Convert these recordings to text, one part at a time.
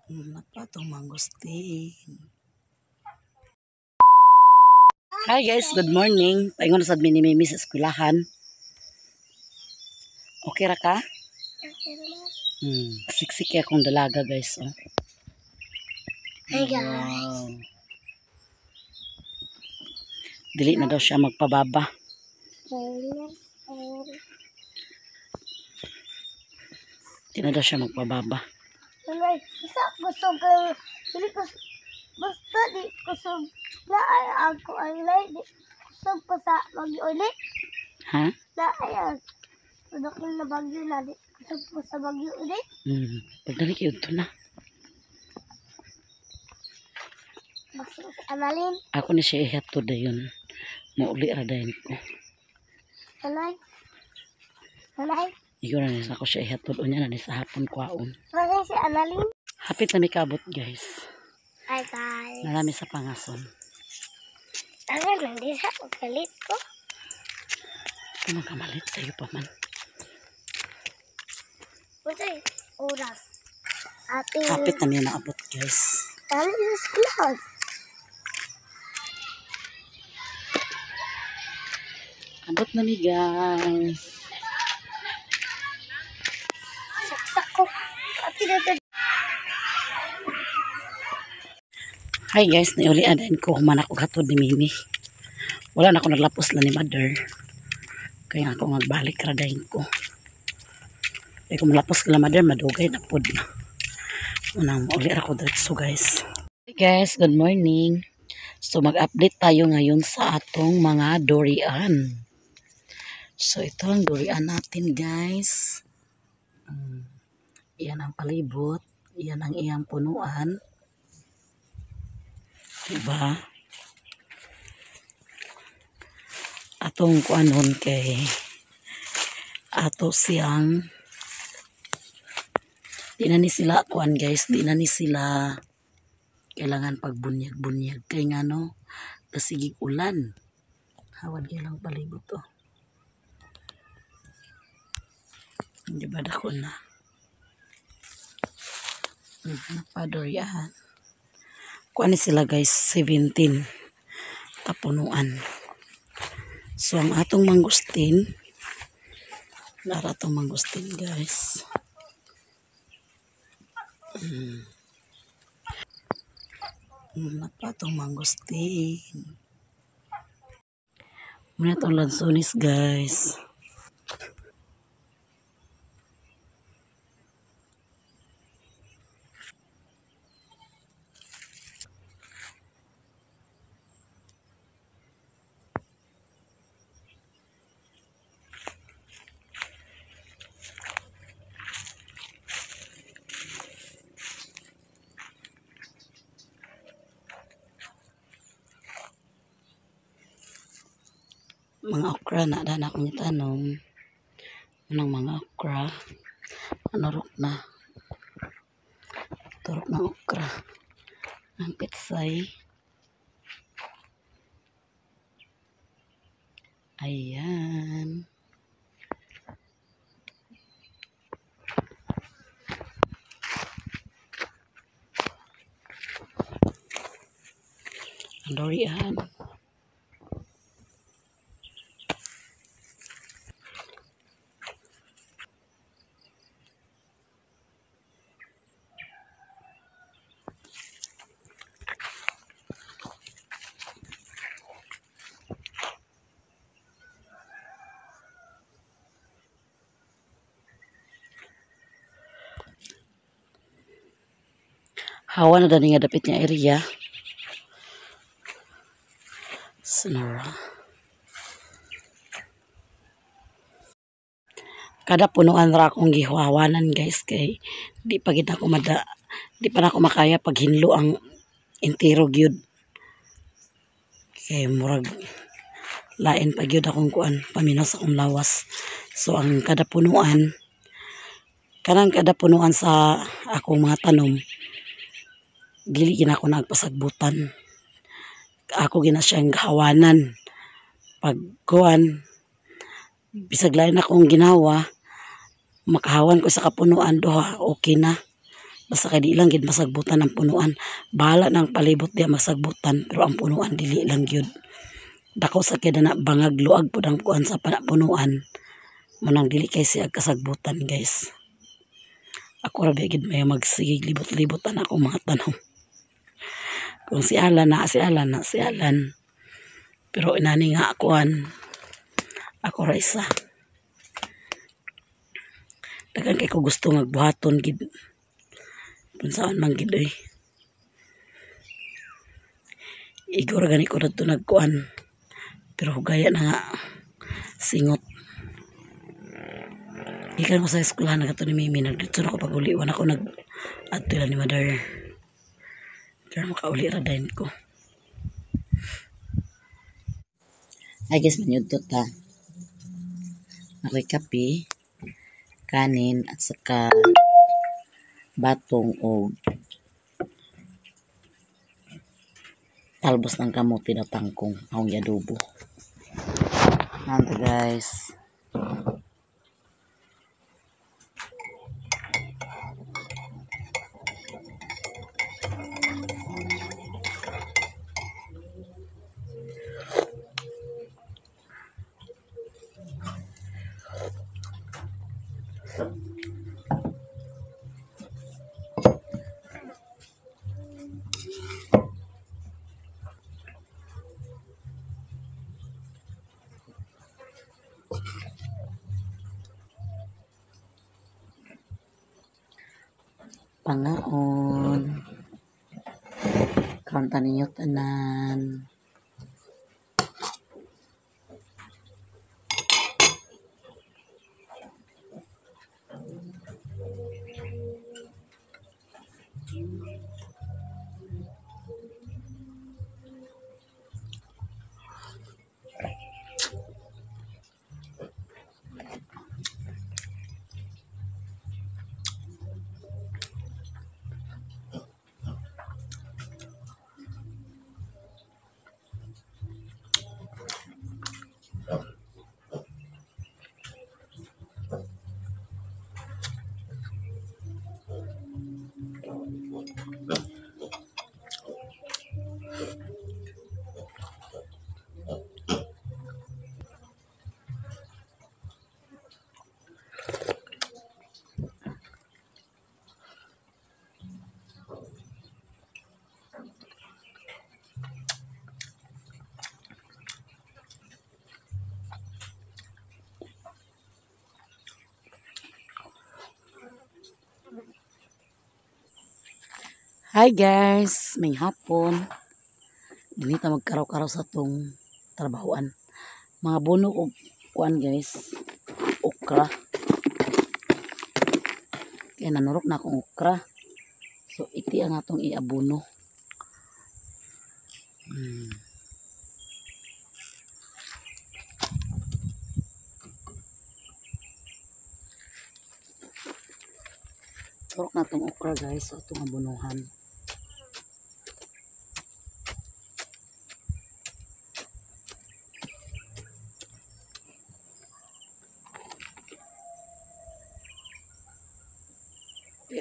Napatong mangustin. Hi guys, good morning. Paingon sa mini-mimi sa eskwelahan. Okay ra ka? Siksik akong dalaga guys. Oh. Hi guys. Wow. Dili na daw siya magpababa. Di na daw siya magpababa. Isa gusto ko, hindi ko, basta di kusog na ay ako ay lay, di kusog pa sa mag-ulit. Ha? Na ay, tudok na bagyo na, di kusog pa sa bagyo ulit. Pagdali kayo ito na. Basta si Analin. Ako ni siya ihatod dayon. Mauli ra dayon ko. Anay. Anay. Iyon na nisa ako siya ihatod. Unya na nisa hapon kwaon. Anay si Analin. Hapit na may kabot guys. Hi guys. Narami sa pangason. Ano hindi sa pagkalit ko? Ito magkamalit sa'yo pa man. Buti, oras. Ate. Hapit na may naabot guys. Tali sa eskwelahan. Abot na mi guys. Saksak ko. Ate dito. Hi guys, nauli adain ko human ako hatod ni Mimi. Wala na ako naglapos lang ni mother. Kaya ako magbalik radain ko. Kaya kung malapos ka lang mother, madugay na pod na. Unang mauli ako diretso guys. Hey guys, good morning. So mag-update tayo ngayon sa atong mga durian. So ito ang durian natin guys. Iyan ang palibot. Iyan ang iyang punuan. Diba? Atong kuanon kay ato siyang di na ni sila kuan guys, di na ni sila kailangan pagbunyag-bunyag kay ngano kasigig ulan. Hawad kay lang palibot to. Hindi ba dako na? Napadorian. Kuan ni sila guys, 17 tapunuan. So ang atong mangustin, lara atong mangustin guys. Napatong mangustin. Muna itong lansonis guys. Mga okra na daan akong itanong. Anong mga okra? Anurok na. Turok na okra. Ang pitsay. Ayan. Ang durian. Hawa na dani nga dapit nga area. Sonora. Kada punuan ra akong gihawanan guys kay di pa gid ako di pa na ako makaya pag hinlo ang entero gyud. Kay murag lain pa gyud akong kuan paminos akong lawas. So ang kada punuan sa akong mga tanom dili gina ako nagpasagbutan. Ako gina siyang hawanan. Pag kuan bisag lain akong ginawa makahawan ko sa kapunuan doha, okay na. Basta kay di lang gid masagbutan ang punuan. Bahala nang palibot diya masagbutan, pero ang punuan dili lang gyud. Dako sa kay na bangag luag pud ang kuan sa punuan. Manang dili kay siya kasagbutan, guys. Ako ra gid may magsigig libot-libotan ako mga tanong. Kung si Alan na, si Alan na, si Alan. Pero inani nga akuan. Ako ra isa. Dagan kay ko gusto magbuhaton gid. Punsaan man gid oy. Igor gani ko dito nagkuan. Pero gaya na nga singot. Ikan ko sa eskwelahan na kato ni Mimi. Nagdito na ko pag-uliwan ako nag-adto lang ni Mother. Kaya makauli ra din ko. I guess manyudto ta. Ako'y kape, kanin, at saka batong o talbos ng kamote na tangkong akong yadubo. Nanda guys. Pangaon. Kaunta ninyo tanan. Hi guys, may hapon. Dinita magkaraw-karaw sa tong trabahoan. Mga buno og kuan guys. Okra. Kaya nanurok na akong okra. So iti ang atong iabuno. Turok na itong okra guys. So itong abunuhan.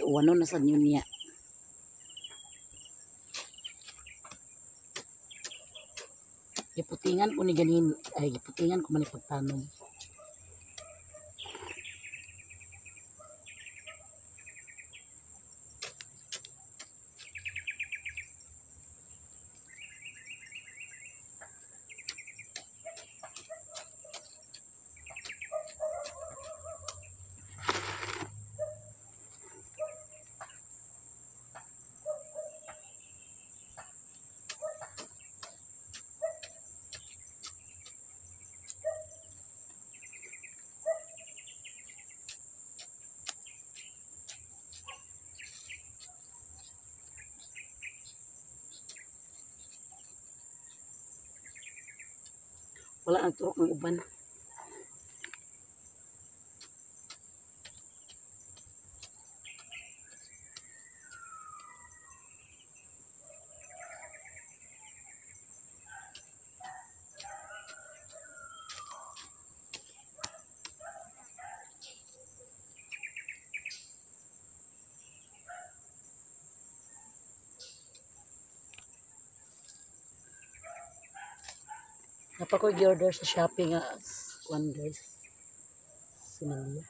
Wano na sa nyo niya. Giputingan ko ni ganin. Ay, giputingan ko man ipagtanom. Wala ang turok ng uban. Napako gi-order sa Shopee nga one guys. Sinalya.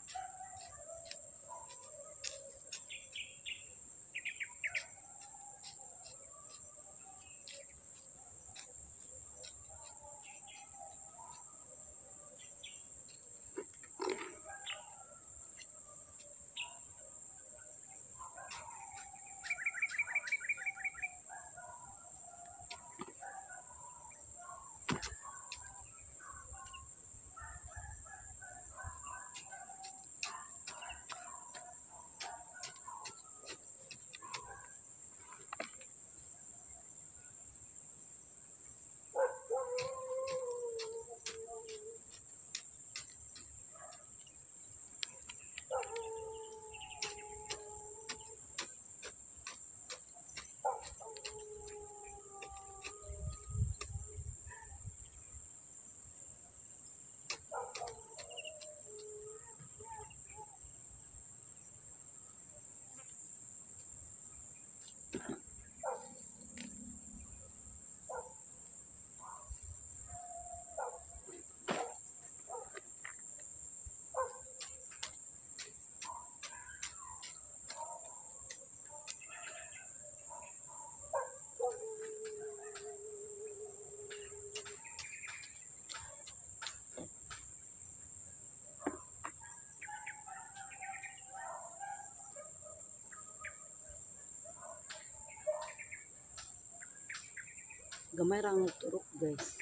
Gamay ra ang turok guys.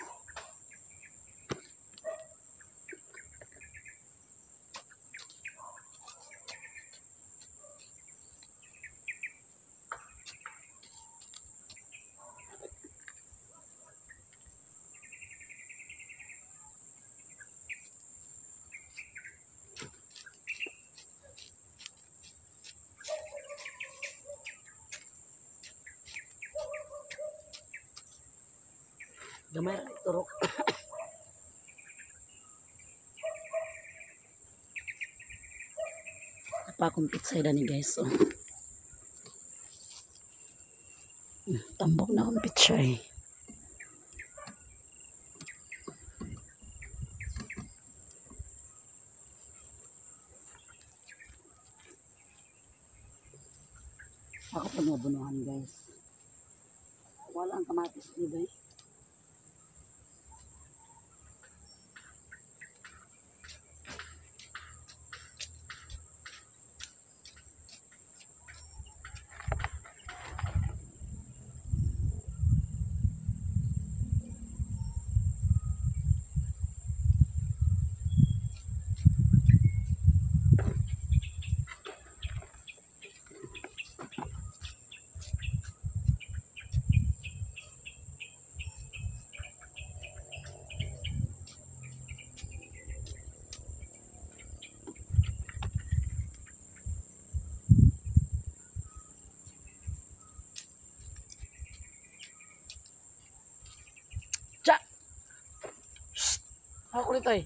Gamay ra ang turok. Apa akong pizza ni guys. Oh. Tambok na akong pizza eh. Ako pa nabunuhan guys. Wala ang kamatis di ba eh. Cha! Shh! Ako ulit ay.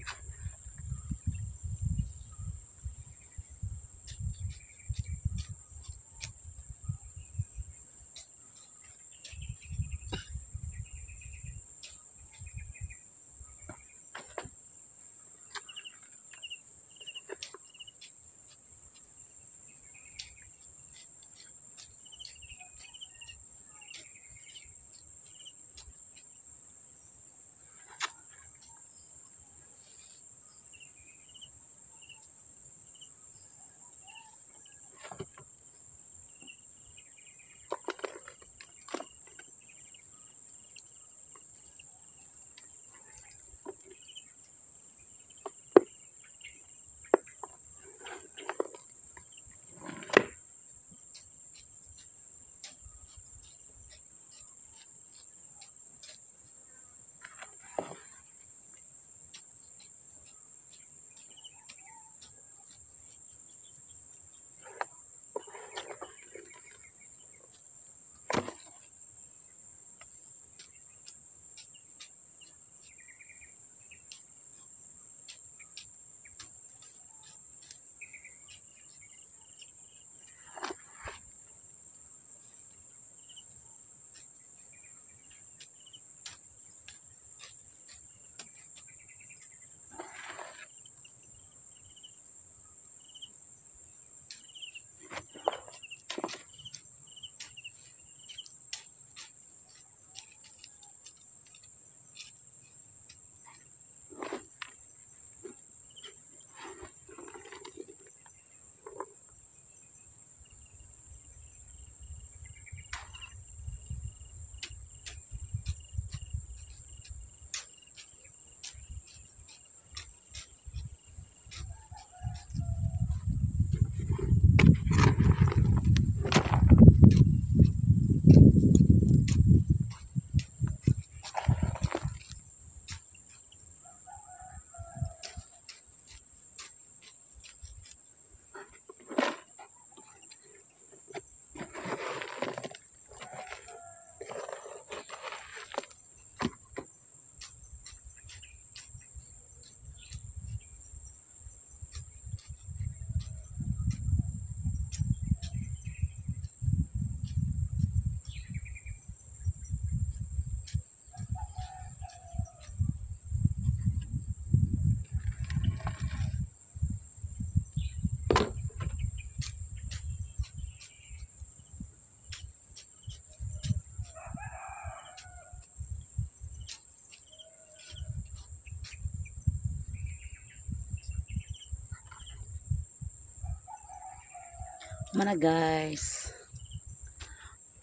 Mana guys,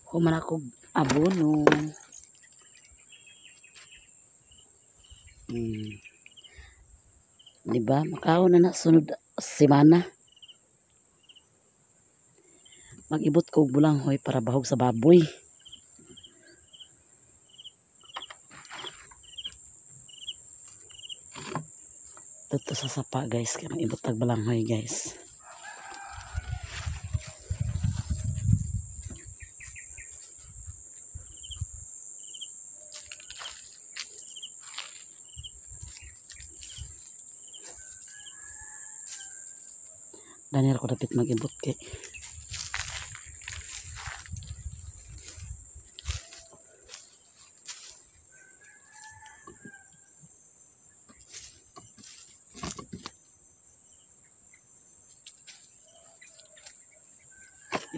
human ako abono. Diba? Makaon na sunod semana. Mag-ibot ko og bulanghoy para bahog sa baboy. Dito sa sapa guys, kaya mag-ibot tag bulanghoy guys. Daniel ko dapat mag-ibot kay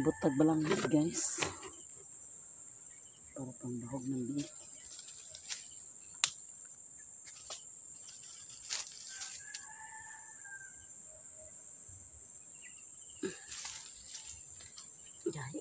ibot tag balanghoy guys. Para pang bahog ng biik. Jahit.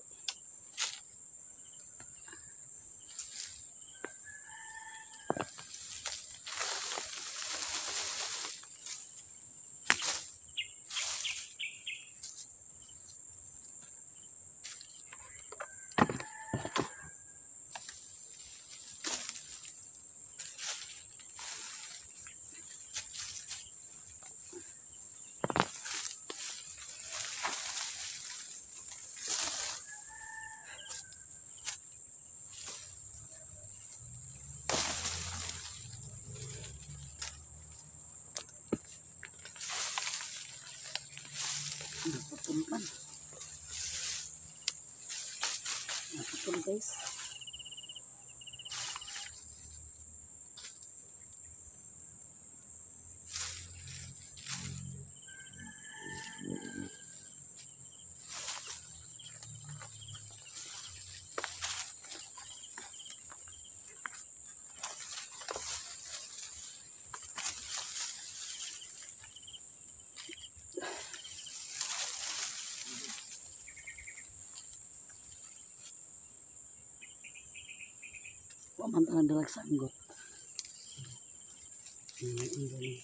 Naputulpan. Naputul guys. Mantangan dalag sanggot. Ini.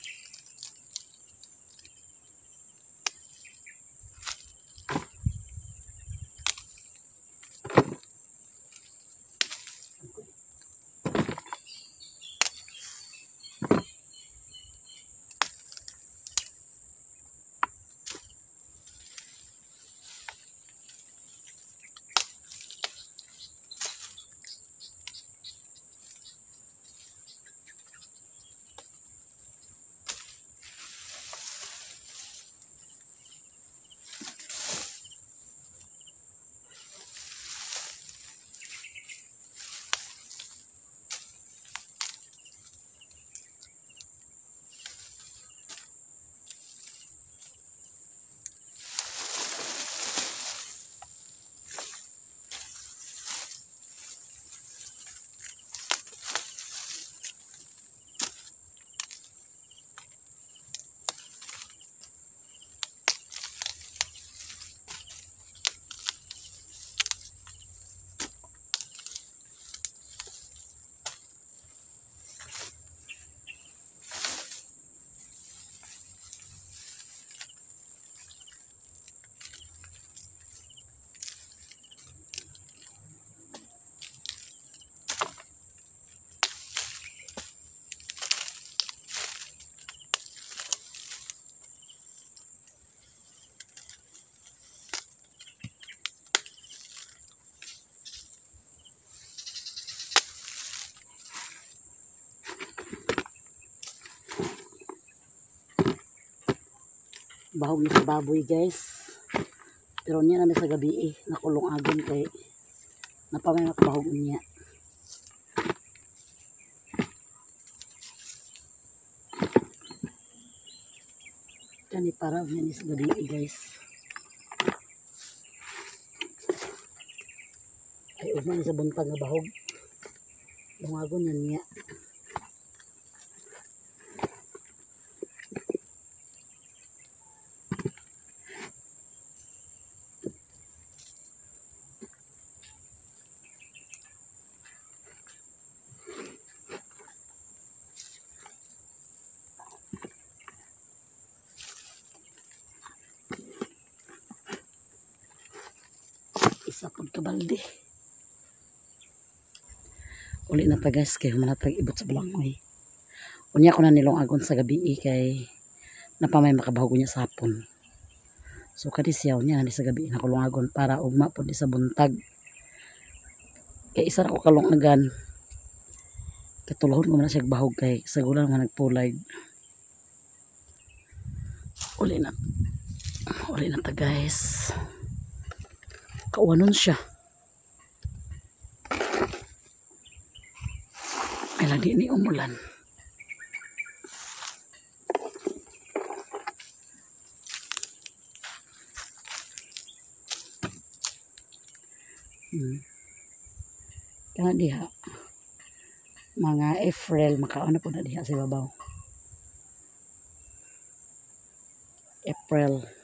bahog na sa baboy guys. Pero niya na sa gabi nakulong agon kay napamay makabahog niya. Kani para niya ni sa gabi guys. Ay ugma ni sa buntag nga bahog. Lungagon yan niya. Isa pag kabalde. Uli na ta guys kay humanatag ibot sa balangoy. Unya ko na nilong agon sa gabi kay napamay makabahog niya sa hapon. So kadi siyaw niya na sa gabi nakulong agon para ugma po di sa buntag. Kay isa na ko kalungagan. Katulahon ko man siya bahog kay sa gulang nga nagpulag. Uli na ta guys. Kauwanon siya. Ay lagi ni umulan. Kana diha. Mga April makaano po na diha sa babaw. April.